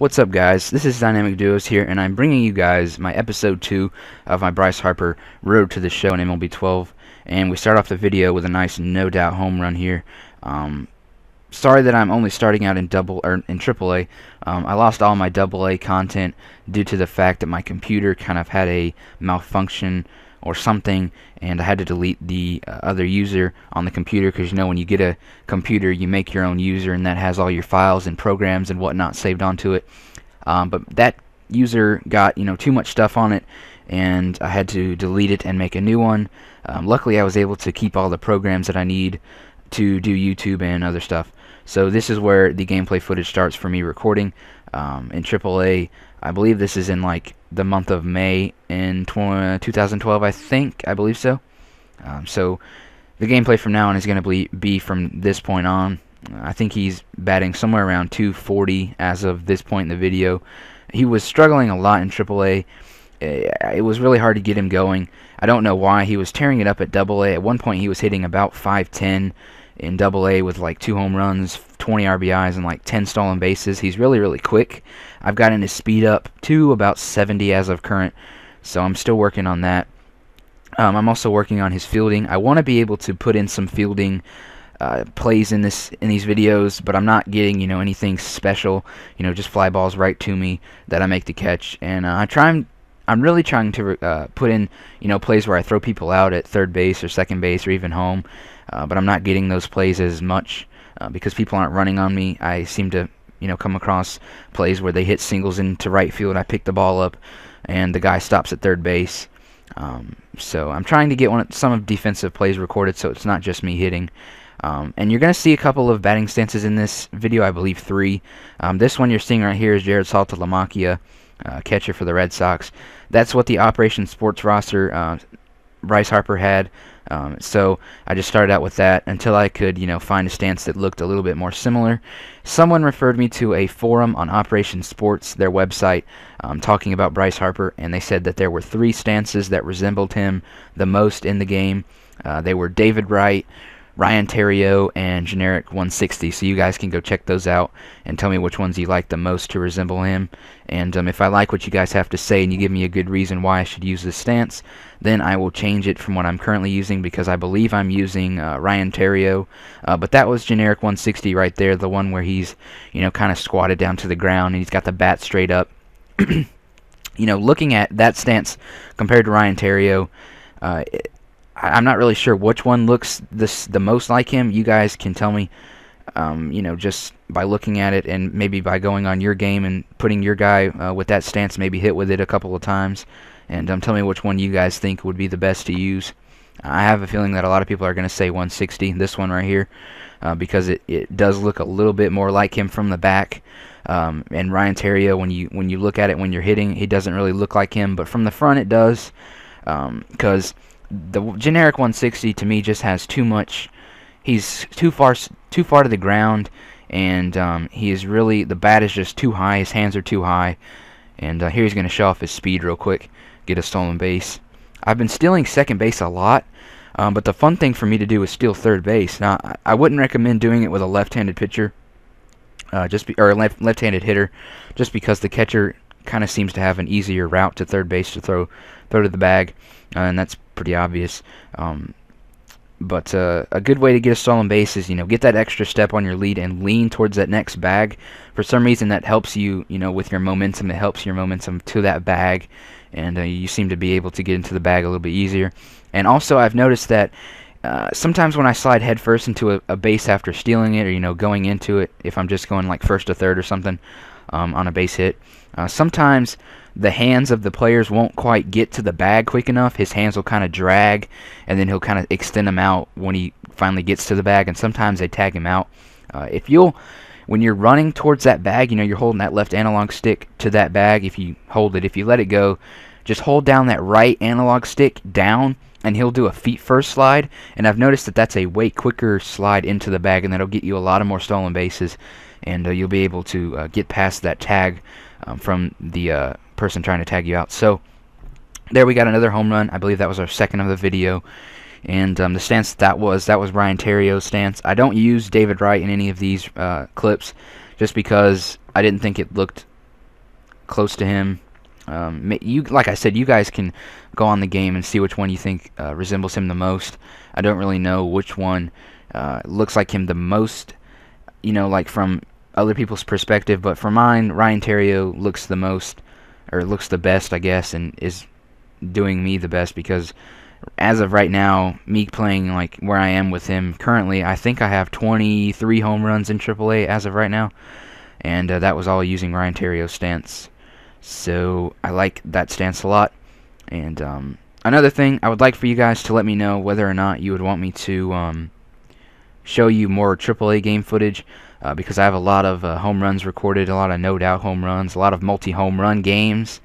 What's up, guys? This is Dynamic Duos here, and I'm bringing you guys my episode 2 of my Bryce Harper Road to the Show in MLB 12. And we start off the video with a nice no-doubt home run here. Sorry that I'm only starting out in AAA. I lost all my AA content due to the fact that my computer kind of had a malfunction or something, and I had to delete the other user on the computer, because you know when you get a computer you make your own user, and that has all your files and programs and whatnot saved onto it. But that user got too much stuff on it, and I had to delete it and make a new one. Luckily I was able to keep all the programs that I need to do YouTube and other stuff. So this is where the gameplay footage starts for me recording in AAA. I believe this is in like the month of May in 2012, I believe so. So the gameplay from now on is going to be from this point on. I think he's batting somewhere around 240 as of this point in the video. He was struggling a lot in AAA. It was really hard to get him going. I don't know why. He was tearing it up at AA. At one point he was hitting about 510 in AA with like 2 home runs, 20 RBIs, and like 10 stolen bases. He's really quick. I've gotten his speed up to about 70 as of current, so I'm still working on that. I'm also working on his fielding. I want to be able to put in some fielding plays in these videos, but I'm not getting anything special. Just fly balls right to me that I make the catch, and I'm really trying to put in plays where I throw people out at third base or second base or even home, but I'm not getting those plays as much because people aren't running on me. I seem to come across plays where they hit singles into right field. I pick the ball up and the guy stops at third base. So I'm trying to get some of defensive plays recorded, so it's not just me hitting. And you're going to see a couple of batting stances in this video, I believe 3. This one you're seeing right here is Jared Saltalamacchia, catcher for the Red Sox. That's what the Operation Sports roster Bryce Harper had. So I just started out with that until I could find a stance that looked a little bit more similar. Someone referred me to a forum on Operation Sports, their website, talking about Bryce Harper, and they said that there were 3 stances that resembled him the most in the game. They were David Wright, Ryan Theriot, and Generic 160. So you guys can go check those out and tell me which ones you like the most to resemble him. And if I like what you guys have to say and you give me a good reason why I should use this stance, then I will change it from what I'm currently using, because I believe I'm using Ryan Theriot. But that was Generic 160 right there, the one where he's kind of squatted down to the ground and he's got the bat straight up. Looking at that stance compared to Ryan Theriot, I'm not really sure which one looks the most like him. You guys can tell me, just by looking at it, and maybe by going on your game and putting your guy with that stance, maybe hit with it a couple of times, and tell me which one you guys think would be the best to use. I have a feeling that a lot of people are going to say 160, this one right here, because it does look a little bit more like him from the back. And Ryan Theriot, when you look at it when you're hitting, he doesn't really look like him, but from the front it does, because the Generic 160 to me just has too much. He's too far to the ground, and the bat is just too high. His hands are too high, and here he's going to show off his speed real quick, get a stolen base. I've been stealing second base a lot, but the fun thing for me to do is steal third base. Now I wouldn't recommend doing it with a left-handed pitcher, or a left-handed hitter, just because the catcher kind of seems to have an easier route to third base to throw to the bag, and that's pretty obvious. But a good way to get a stolen base is get that extra step on your lead and lean towards that next bag. For some reason that helps you with your momentum. It helps your momentum to that bag, and you seem to be able to get into the bag a little bit easier. And also I've noticed that sometimes when I slide head first into a base after stealing it, or going into it, if I'm just going like first to third or something on a base hit, sometimes the hands of the players won't quite get to the bag quick enough. His hands will kind of drag, and then he'll kind of extend them out when he finally gets to the bag, and sometimes they tag him out. When you're running towards that bag, you're holding that left analog stick to that bag. If you let it go, just hold down that right analog stick down, and he'll do a feet first slide, and I've noticed that that's a way quicker slide into the bag, and that'll get you a lot of more stolen bases, and you'll be able to get past that tag from the person trying to tag you out. So there we got another home run. I believe that was our second of the video, and the stance that was Ryan Theriot's stance. I don't use David Wright in any of these clips just because I didn't think it looked close to him. Like I said, you guys can go on the game and see which one you think resembles him the most. I don't really know which one looks like him the most, like from other people's perspective, but for mine, Ryan Theriot looks the most, or looks the best, I guess, and is doing me the best, because as of right now, me playing like where I am with him currently, I think I have 23 home runs in AAA as of right now, and that was all using Ryan Theriot's stance. So I like that stance a lot. And another thing, I would like for you guys to let me know whether or not you would want me to show you more AAA game footage, because I have a lot of home runs recorded, a lot of no-doubt home runs, a lot of multi-home run games,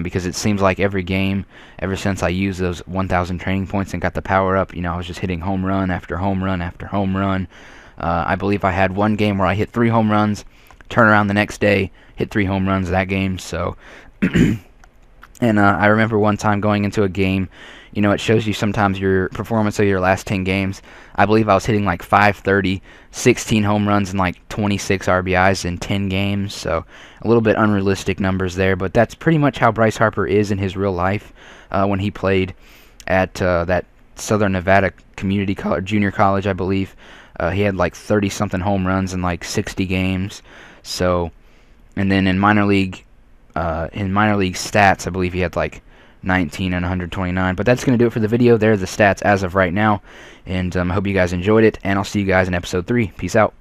because it seems like every game, ever since I used those 1,000 training points and got the power up, I was just hitting home run after home run after home run. I believe I had one game where I hit 3 home runs, turn around the next day, hit 3 home runs that game. So and I remember one time going into a game, it shows you sometimes your performance of your last 10 games. I believe I was hitting like 530, 16 home runs, and like 26 RBIs in 10 games. So a little bit unrealistic numbers there, but that's pretty much how Bryce Harper is in his real life. When he played at that Southern Nevada Community College, junior college, I believe, he had like 30-something home runs in like 60 games. So, and then in minor league stats, I believe he had like 19 and 129. But that's going to do it for the video. There are the stats as of right now. And I hope you guys enjoyed it, and I'll see you guys in episode 3. Peace out.